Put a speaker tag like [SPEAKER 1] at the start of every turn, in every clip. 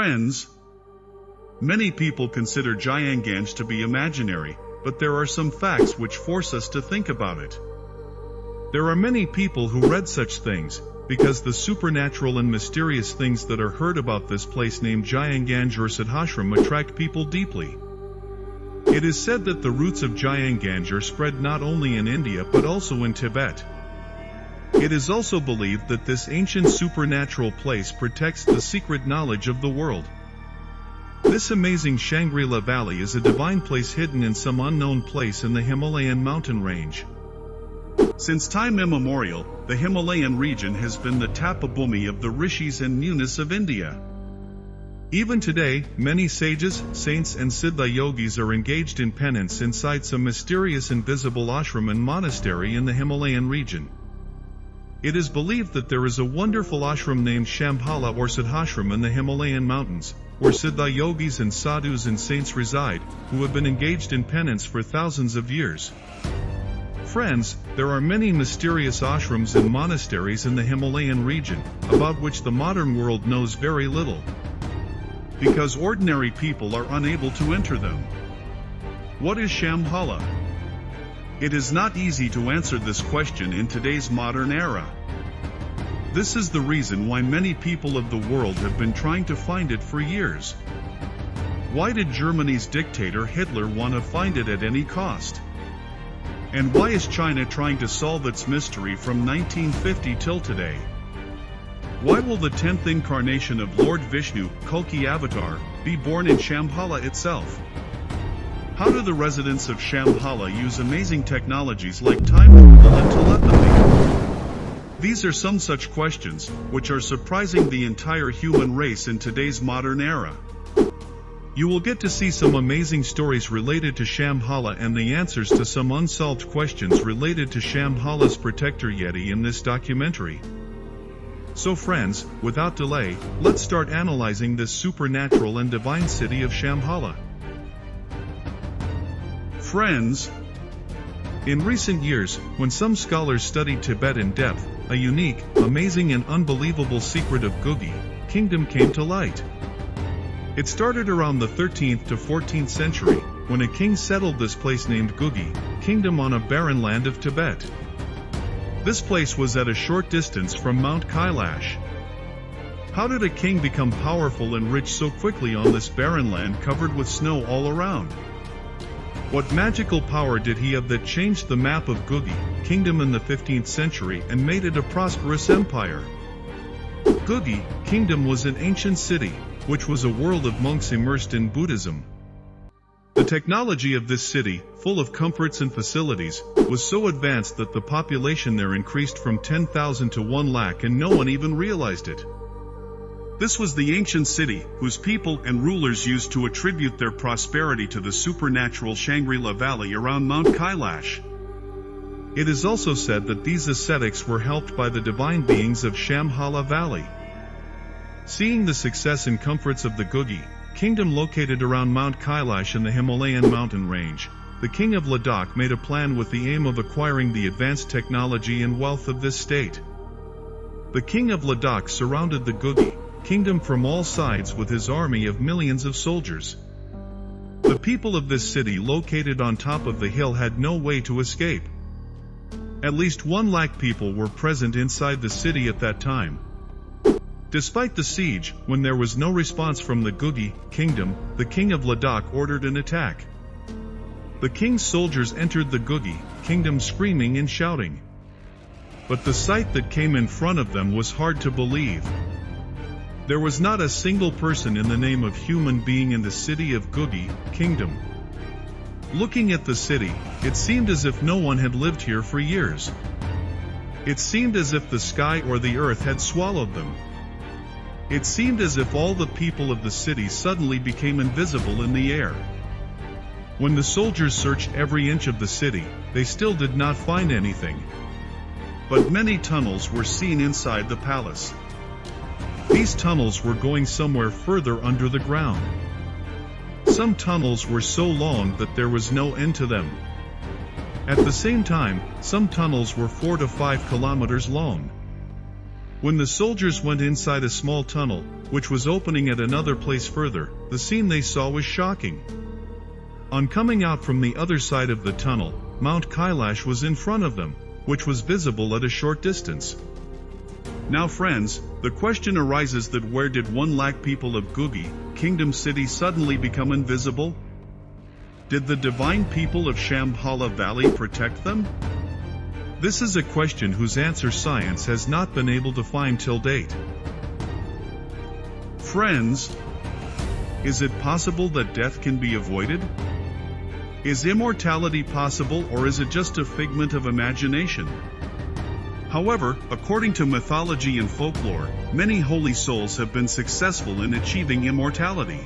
[SPEAKER 1] Friends, many people consider Gyan to be imaginary, but there are some facts which force us to think about it. There are many people who read such things, because the supernatural and mysterious things that are heard about this place named Gyan or Siddhashram attract people deeply. It is said that the roots of Gyan spread not only in India but also in Tibet. It is also believed that this ancient supernatural place protects the secret knowledge of the world. This amazing Shangri-La Valley is a divine place hidden in some unknown place in the Himalayan mountain range. Since time immemorial, the Himalayan region has been the tapabhumi of the rishis and munis of India. Even today, many sages, saints and siddha yogis are engaged in penance inside some mysterious invisible ashram and monastery in the Himalayan region. It is believed that there is a wonderful ashram named Shambhala or Siddhashram in the Himalayan mountains, where siddha yogis and sadhus and saints reside, who have been engaged in penance for thousands of years. Friends, there are many mysterious ashrams and monasteries in the Himalayan region, about which the modern world knows very little, because ordinary people are unable to enter them. What is Shambhala? It is not easy to answer this question in today's modern era. This is the reason why many people of the world have been trying to find it for years. Why did Germany's dictator Hitler want to find it at any cost? And why is China trying to solve its mystery from 1950 till today? Why will the 10th incarnation of Lord Vishnu, Kalki Avatar, be born in Shambhala itself? How do the residents of Shambhala use amazing technologies like time travel and telepathy? These are some such questions, which are surprising the entire human race in today's modern era. You will get to see some amazing stories related to Shambhala and the answers to some unsolved questions related to Shambhala's protector Yeti in this documentary. So friends, without delay, let's start analyzing this supernatural and divine city of Shambhala. Friends, in recent years, when some scholars studied Tibet in depth, a unique, amazing and unbelievable secret of Guge kingdom came to light. It started around the 13th to 14th century, when a king settled this place named Guge kingdom on a barren land of Tibet. This place was at a short distance from Mount Kailash. How did a king become powerful and rich so quickly on this barren land covered with snow all around? What magical power did he have that changed the map of Guge kingdom in the 15th century and made it a prosperous empire? Guge kingdom was an ancient city, which was a world of monks immersed in Buddhism. The technology of this city, full of comforts and facilities, was so advanced that the population there increased from 10,000 to 1 lakh and no one even realized it. This was the ancient city, whose people and rulers used to attribute their prosperity to the supernatural Shangri-La Valley around Mount Kailash. It is also said that these ascetics were helped by the divine beings of Shambhala Valley. Seeing the success and comforts of the Guge kingdom located around Mount Kailash in the Himalayan mountain range, the king of Ladakh made a plan with the aim of acquiring the advanced technology and wealth of this state. The king of Ladakh surrounded the Guge kingdom from all sides with his army of millions of soldiers. The people of this city located on top of the hill had no way to escape. At least 1 lakh people were present inside the city at that time. Despite the siege, when there was no response from the Guge kingdom, the king of Ladakh ordered an attack. The king's soldiers entered the Guge kingdom screaming and shouting. But the sight that came in front of them was hard to believe. There was not a single person in the name of human being in the city of Guge kingdom. Looking at the city, it seemed as if no one had lived here for years. It seemed as if the sky or the earth had swallowed them. It seemed as if all the people of the city suddenly became invisible in the air. When the soldiers searched every inch of the city, they still did not find anything. But many tunnels were seen inside the palace. These tunnels were going somewhere further under the ground. Some tunnels were so long that there was no end to them. At the same time, some tunnels were 4 to 5 kilometers long. When the soldiers went inside a small tunnel, which was opening at another place further, the scene they saw was shocking. On coming out from the other side of the tunnel, Mount Kailash was in front of them, which was visible at a short distance. Now friends, the question arises that where did 1,00,000 people of Guge, Kingdom City suddenly become invisible? Did the divine people of Shambhala Valley protect them? This is a question whose answer science has not been able to find till date. Friends, is it possible that death can be avoided? Is immortality possible, or is it just a figment of imagination? However, according to mythology and folklore, many holy souls have been successful in achieving immortality.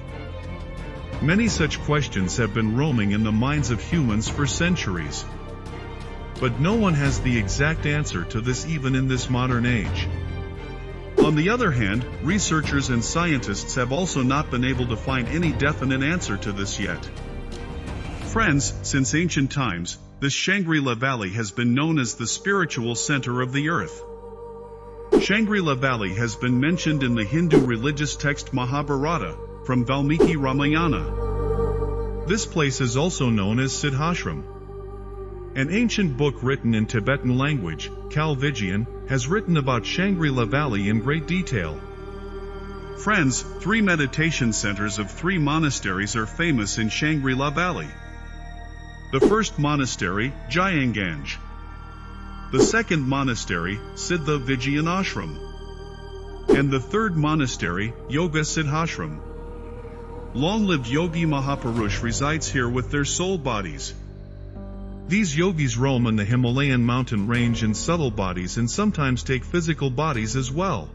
[SPEAKER 1] Many such questions have been roaming in the minds of humans for centuries. But no one has the exact answer to this even in this modern age. On the other hand, researchers and scientists have also not been able to find any definite answer to this yet. Friends, since ancient times, this Shangri-La Valley has been known as the spiritual center of the earth. Shangri-La Valley has been mentioned in the Hindu religious text Mahabharata, from Valmiki Ramayana. This place is also known as Siddhashram. An ancient book written in Tibetan language, Calvigian, has written about Shangri-La Valley in great detail. Friends, 3 meditation centers of 3 monasteries are famous in Shangri-La Valley. The first monastery, Gyan. The second monastery, Siddha Vijayan Ashram. And the third monastery, Yoga Siddhashram. Long-lived Yogi Mahapurush resides here with their soul bodies. These yogis roam in the Himalayan mountain range in subtle bodies and sometimes take physical bodies as well.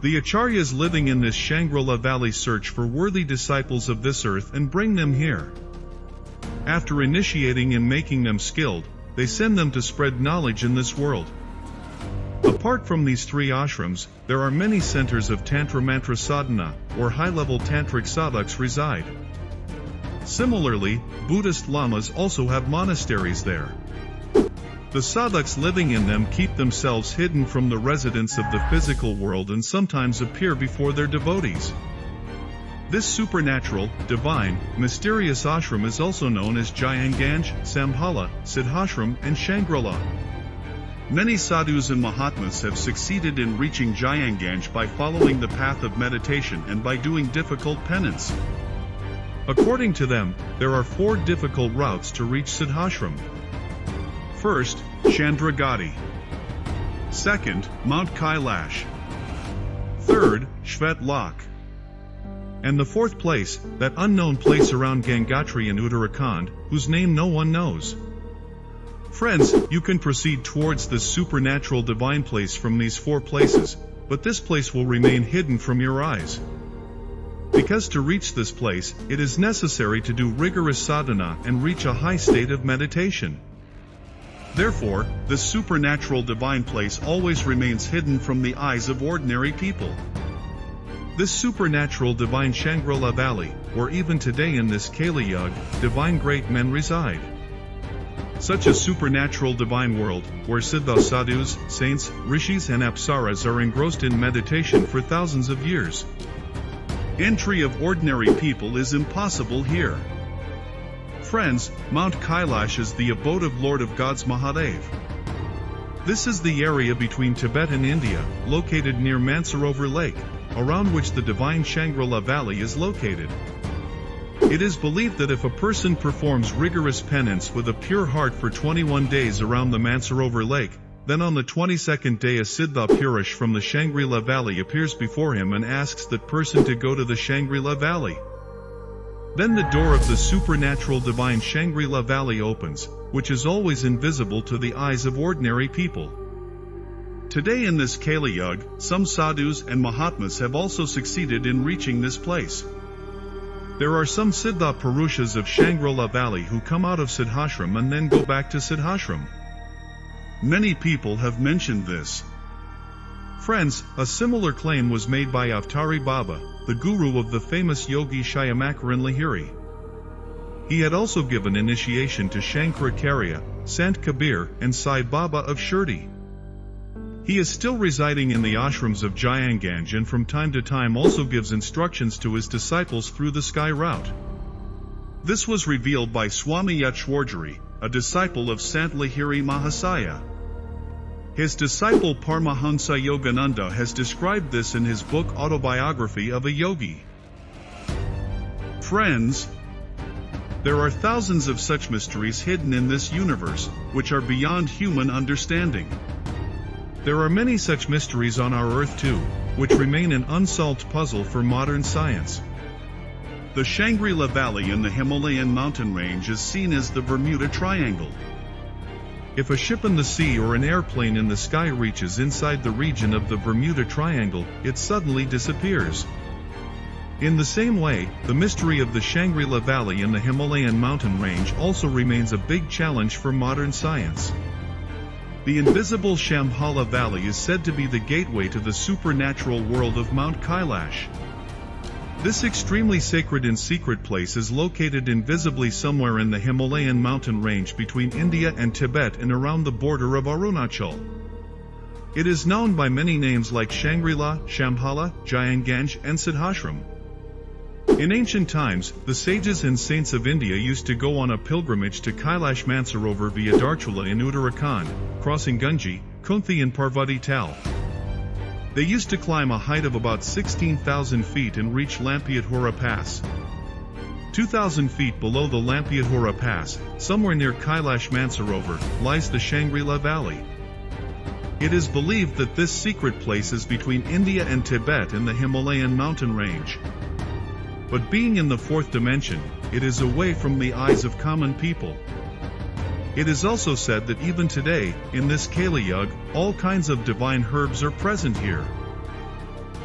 [SPEAKER 1] The acharyas living in this Shangri-La Valley search for worthy disciples of this earth and bring them here. After initiating and making them skilled, they send them to spread knowledge in this world. Apart from these 3 ashrams, there are many centers of Tantra Mantra Sadhana, or high-level tantric sadhaks reside. Similarly, Buddhist lamas also have monasteries there. The sadhaks living in them keep themselves hidden from the residents of the physical world and sometimes appear before their devotees. This supernatural, divine, mysterious ashram is also known as Jayanganj, Shambhala, Siddhashram, and Shangri-La. Many sadhus and mahatmas have succeeded in reaching Jayanganj by following the path of meditation and by doing difficult penance. According to them, there are 4 difficult routes to reach Siddhashram. First, Chandragati. Second, Mount Kailash. Third, Shvet Lok. And the 4th place, that unknown place around Gangotri in Uttarakhand, whose name no one knows. Friends, you can proceed towards this supernatural divine place from these 4 places, but this place will remain hidden from your eyes. Because to reach this place, it is necessary to do rigorous sadhana and reach a high state of meditation. Therefore, this supernatural divine place always remains hidden from the eyes of ordinary people. This supernatural divine Shangri-La Valley, where even today in this Kali Yuga, divine great men reside. Such a supernatural divine world, where Siddha sadhus, saints, rishis and apsaras are engrossed in meditation for thousands of years. Entry of ordinary people is impossible here. Friends, Mount Kailash is the abode of Lord of Gods Mahadev. This is the area between Tibet and India, located near Mansarovar Lake, around which the divine Shangri-La Valley is located. It is believed that if a person performs rigorous penance with a pure heart for 21 days around the Mansarovar Lake, then on the 22nd day a Siddha Purush from the Shangri-La Valley appears before him and asks that person to go to the Shangri-La Valley. Then the door of the supernatural divine Shangri-La Valley opens, which is always invisible to the eyes of ordinary people. Today in this Kali Yuga, some sadhus and mahatmas have also succeeded in reaching this place. There are some Siddha Purushas of Shangri-La Valley who come out of Siddhashram and then go back to Siddhashram. Many people have mentioned this. Friends, a similar claim was made by Avtari Baba, the guru of the famous yogi Shyamakaran Lahiri. He had also given initiation to Shankaracharya, Sant Kabir, and Sai Baba of Shirdi. He is still residing in the ashrams of Gyan and from time to time also gives instructions to his disciples through the sky route. This was revealed by Swami Yachwarjari, a disciple of Sant Lahiri Mahasaya. His disciple Paramahansa Yogananda has described this in his book Autobiography of a Yogi. Friends, there are thousands of such mysteries hidden in this universe, which are beyond human understanding. There are many such mysteries on our Earth too, which remain an unsolved puzzle for modern science. The Shangri-La Valley in the Himalayan mountain range is seen as the Bermuda Triangle. If a ship in the sea or an airplane in the sky reaches inside the region of the Bermuda Triangle, it suddenly disappears. In the same way, the mystery of the Shangri-La Valley in the Himalayan mountain range also remains a big challenge for modern science. The invisible Shambhala Valley is said to be the gateway to the supernatural world of Mount Kailash. This extremely sacred and secret place is located invisibly somewhere in the Himalayan mountain range between India and Tibet and around the border of Arunachal. It is known by many names like Shangri-La, Shambhala, Gyan and Siddhashram. In ancient times, the sages and saints of India used to go on a pilgrimage to Kailash Mansarovar via Dharchula in Uttarakhand, crossing Guge, Kunthi and Parvati Tal. They used to climb a height of about 16,000 feet and reach Lampiathura Pass. 2,000 feet below the Lampiathura Pass, somewhere near Kailash Mansarovar, lies the Shangri-La Valley. It is believed that this secret place is between India and Tibet in the Himalayan mountain range. But being in the fourth dimension, it is away from the eyes of common people. It is also said that even today, in this Kali Yuga, all kinds of divine herbs are present here.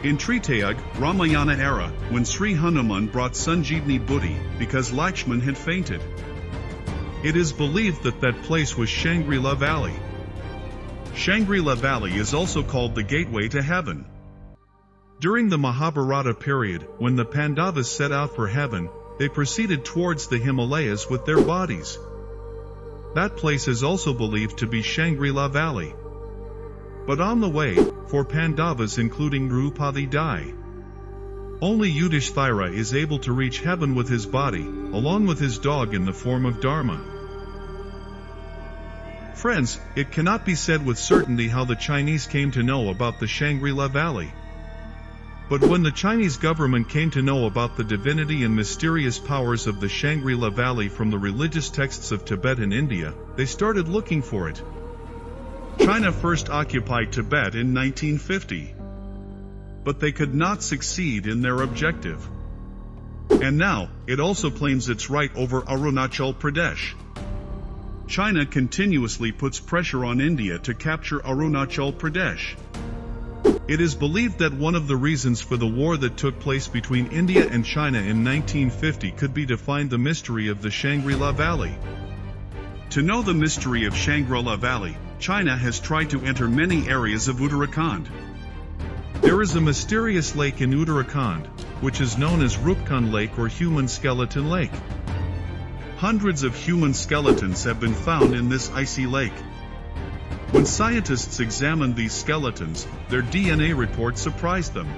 [SPEAKER 1] In Tretayuga, Ramayana era, when Sri Hanuman brought Sanjeevani Buddhi, because Lakshman had fainted. It is believed that that place was Shangri-La Valley. Shangri-La Valley is also called the gateway to heaven. During the Mahabharata period, when the Pandavas set out for heaven, they proceeded towards the Himalayas with their bodies. That place is also believed to be Shangri-La Valley. But on the way, 4 Pandavas including Draupadi die. Only Yudhishthira is able to reach heaven with his body, along with his dog in the form of Dharma. Friends, it cannot be said with certainty how the Chinese came to know about the Shangri-La Valley. But when the Chinese government came to know about the divinity and mysterious powers of the Shangri-La Valley from the religious texts of Tibet and India, they started looking for it. China first occupied Tibet in 1950. But they could not succeed in their objective. And now, it also claims its right over Arunachal Pradesh. China continuously puts pressure on India to capture Arunachal Pradesh. It is believed that one of the reasons for the war that took place between India and China in 1950 could be to find the mystery of the Shangri-La Valley. To know the mystery of Shangri-La Valley, China has tried to enter many areas of Uttarakhand. There is a mysterious lake in Uttarakhand, which is known as Rupkund Lake or Human Skeleton Lake. Hundreds of human skeletons have been found in this icy lake. When scientists examined these skeletons, their DNA report surprised them.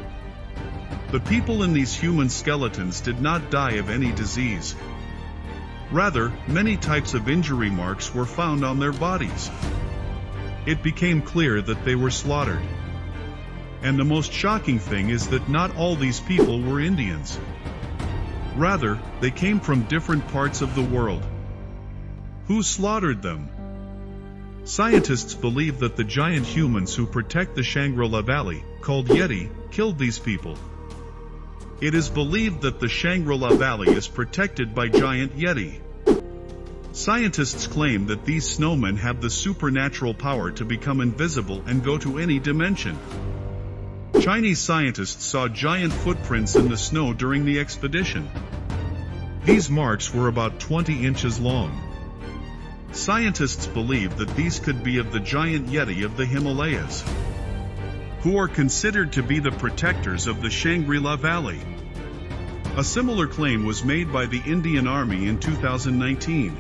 [SPEAKER 1] The people in these human skeletons did not die of any disease. Rather, many types of injury marks were found on their bodies. It became clear that they were slaughtered. And the most shocking thing is that not all these people were Indians. Rather, they came from different parts of the world. Who slaughtered them? Scientists believe that the giant humans who protect the Shangri-La Valley, called Yeti, killed these people. It is believed that the Shangri-La Valley is protected by giant Yeti. Scientists claim that these snowmen have the supernatural power to become invisible and go to any dimension. Chinese scientists saw giant footprints in the snow during the expedition. These marks were about 20 inches long. Scientists believe that these could be of the giant Yeti of the Himalayas, who are considered to be the protectors of the Shangri-La Valley. A similar claim was made by the Indian Army in 2019,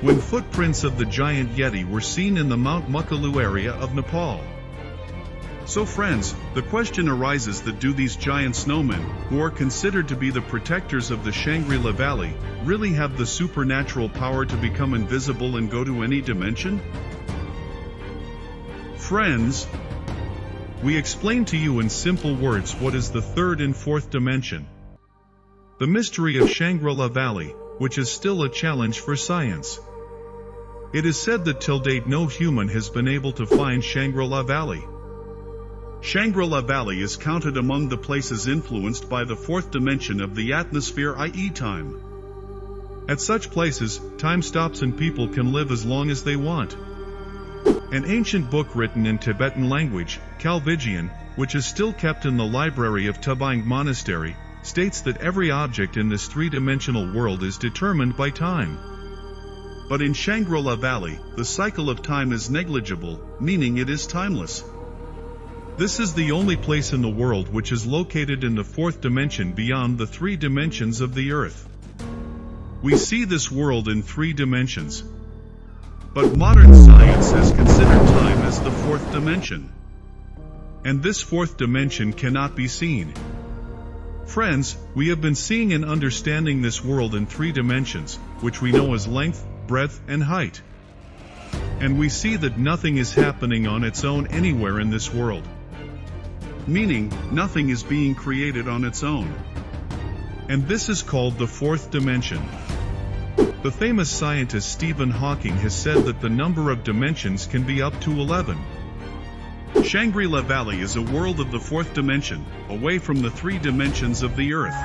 [SPEAKER 1] when footprints of the giant Yeti were seen in the Mount Makalu area of Nepal. So friends, the question arises that do these giant snowmen, who are considered to be the protectors of the Shangri-La Valley, really have the supernatural power to become invisible and go to any dimension? Friends, we explain to you in simple words what is the third and fourth dimension. The mystery of Shangri-La Valley, which is still a challenge for science. It is said that till date no human has been able to find Shangri-La Valley. Shangri-La Valley is counted among the places influenced by the fourth dimension of the atmosphere, i.e. time. At such places, time stops and people can live as long as they want. An ancient book written in Tibetan language, Kalvigian, which is still kept in the library of Tubang Monastery, states that every object in this three-dimensional world is determined by time. But in Shangri-La Valley, the cycle of time is negligible, meaning it is timeless. This is the only place in the world which is located in the fourth dimension beyond the three dimensions of the earth. We see this world in three dimensions. But modern science has considered time as the fourth dimension. And this fourth dimension cannot be seen. Friends, we have been seeing and understanding this world in three dimensions, which we know as length, breadth, and height. And we see that nothing is happening on its own anywhere in this world. Meaning, nothing is being created on its own. And this is called the fourth dimension. The famous scientist Stephen Hawking has said that the number of dimensions can be up to 11. Shangri-La Valley is a world of the fourth dimension, away from the three dimensions of the earth,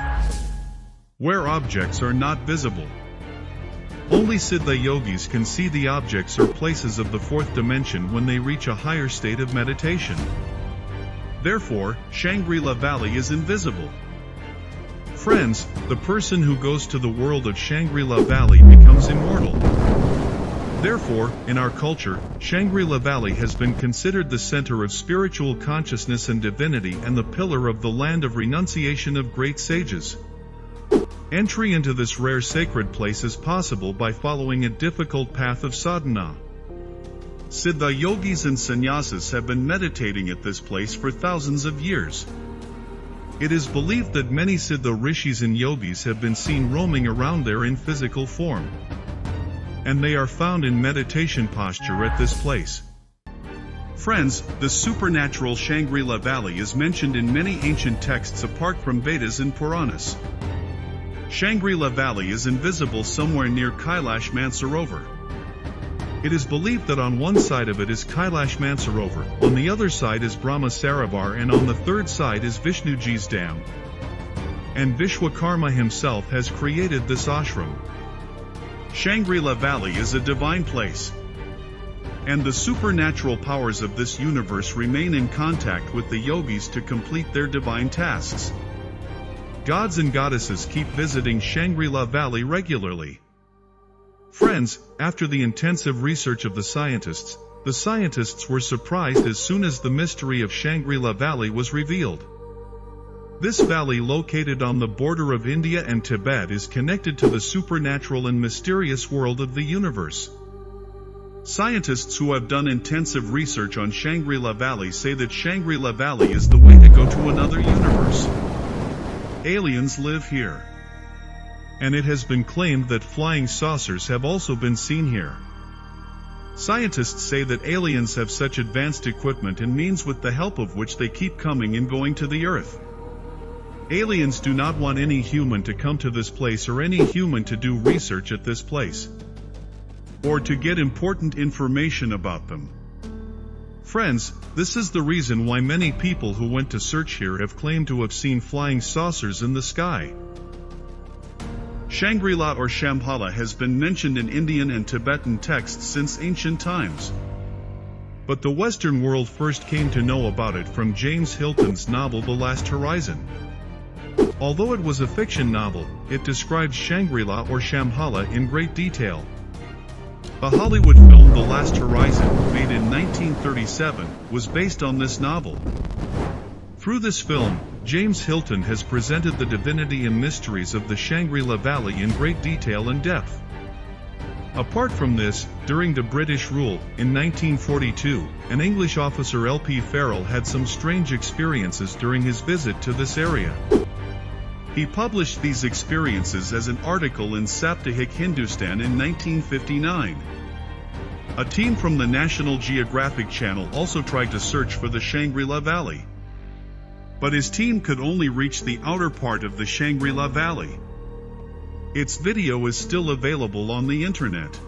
[SPEAKER 1] where objects are not visible. Only Siddha yogis can see the objects or places of the fourth dimension when they reach a higher state of meditation. Therefore, Shangri-La Valley is invisible. Friends, the person who goes to the world of Shangri-La Valley becomes immortal. Therefore, in our culture, Shangri-La Valley has been considered the center of spiritual consciousness and divinity and the pillar of the land of renunciation of great sages. Entry into this rare sacred place is possible by following a difficult path of sadhana. Siddha yogis and sannyasis have been meditating at this place for thousands of years. It is believed that many Siddha rishis and yogis have been seen roaming around there in physical form. And they are found in meditation posture at this place. Friends, the supernatural Shangri-La Valley is mentioned in many ancient texts apart from Vedas and Puranas. Shangri-La Valley is invisible somewhere near Kailash Mansarovar. It is believed that on one side of it is Kailash Mansarovar, on the other side is Brahma Sarovar, and on the third side is Vishnuji's dam. And Vishwakarma himself has created this ashram. Shangri-La Valley is a divine place. And the supernatural powers of this universe remain in contact with the yogis to complete their divine tasks. Gods and goddesses keep visiting Shangri-La Valley regularly. Friends, after the intensive research of the scientists were surprised as soon as the mystery of Shangri-La Valley was revealed. This valley, located on the border of India and Tibet, is connected to the supernatural and mysterious world of the universe. Scientists who have done intensive research on Shangri-La Valley say that Shangri-La Valley is the way to go to another universe. Aliens live here. And it has been claimed that flying saucers have also been seen here. Scientists say that aliens have such advanced equipment and means with the help of which they keep coming and going to the Earth. Aliens do not want any human to come to this place or any human to do research at this place, or to get important information about them. Friends, this is the reason why many people who went to search here have claimed to have seen flying saucers in the sky. Shangri-La or Shambhala has been mentioned in Indian and Tibetan texts since ancient times. But the Western world first came to know about it from James Hilton's novel The Last Horizon. Although it was a fiction novel, it describes Shangri-La or Shambhala in great detail. The Hollywood film The Last Horizon, made in 1937, was based on this novel. Through this film, James Hilton has presented the divinity and mysteries of the Shangri-La Valley in great detail and depth. Apart from this, during the British rule, in 1942, an English officer L.P. Farrell had some strange experiences during his visit to this area. He published these experiences as an article in Saptahik Hindustan in 1959. A team from the National Geographic Channel also tried to search for the Shangri-La Valley. But his team could only reach the outer part of the Shangri-La Valley. Its video is still available on the internet.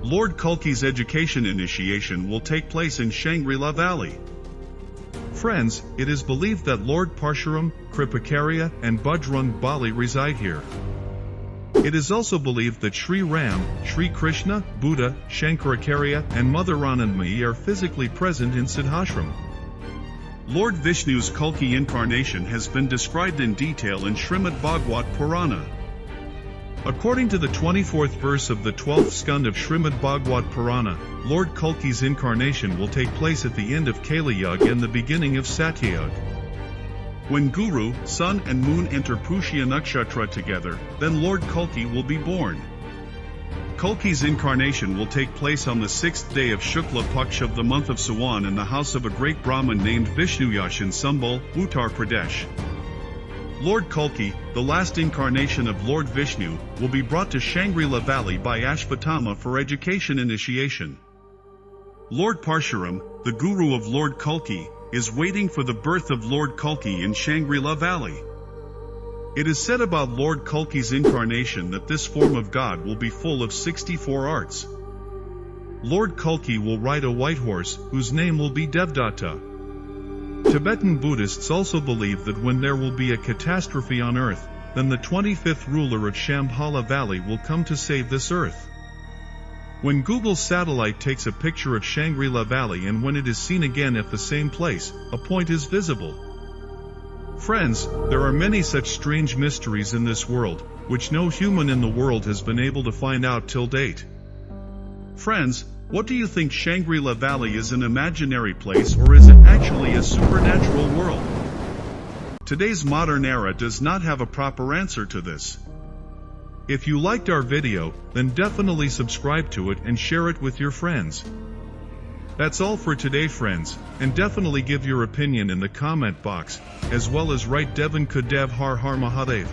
[SPEAKER 1] Lord Kalki's education initiation will take place in Shangri-La Valley. Friends, it is believed that Lord Parshuram, Kripakarya, and Bajrang Bali reside here. It is also believed that Sri Ram, Sri Krishna, Buddha, Shankaracharya, and Mother Anandamayi are physically present in Siddhashram. Lord Vishnu's Kalki incarnation has been described in detail in Srimad Bhagavad Purana. According to the 24th verse of the 12th skand of Srimad Bhagavad Purana, Lord Kalki's incarnation will take place at the end of Kali Yuga and the beginning of Satyayuga. When Guru, Sun and Moon enter Pushya Nakshatra together, then Lord Kalki will be born. Kalki's incarnation will take place on the 6th day of Shukla Paksh of the month of Sawan in the house of a great Brahmin named Vishnuyash in Sambal, Uttar Pradesh. Lord Kalki, the last incarnation of Lord Vishnu, will be brought to Shangri-La Valley by Ashvatthama for education initiation. Lord Parshuram, the guru of Lord Kalki, is waiting for the birth of Lord Kalki in Shangri-La Valley. It is said about Lord Kalki's incarnation that this form of God will be full of 64 arts. Lord Kalki will ride a white horse, whose name will be Devdatta. Tibetan Buddhists also believe that when there will be a catastrophe on earth, then the 25th ruler of Shambhala Valley will come to save this earth. When Google's satellite takes a picture of Shangri-La Valley and when it is seen again at the same place, a point is visible. Friends, there are many such strange mysteries in this world, which no human in the world has been able to find out till date. Friends, what do you think? Shangri-La Valley is an imaginary place, or is it actually a supernatural world? Today's modern era does not have a proper answer to this. If you liked our video, then definitely subscribe to it and share it with your friends. That's all for today, friends, and definitely give your opinion in the comment box, as well as write Devan Kudev Har Har Mahadev.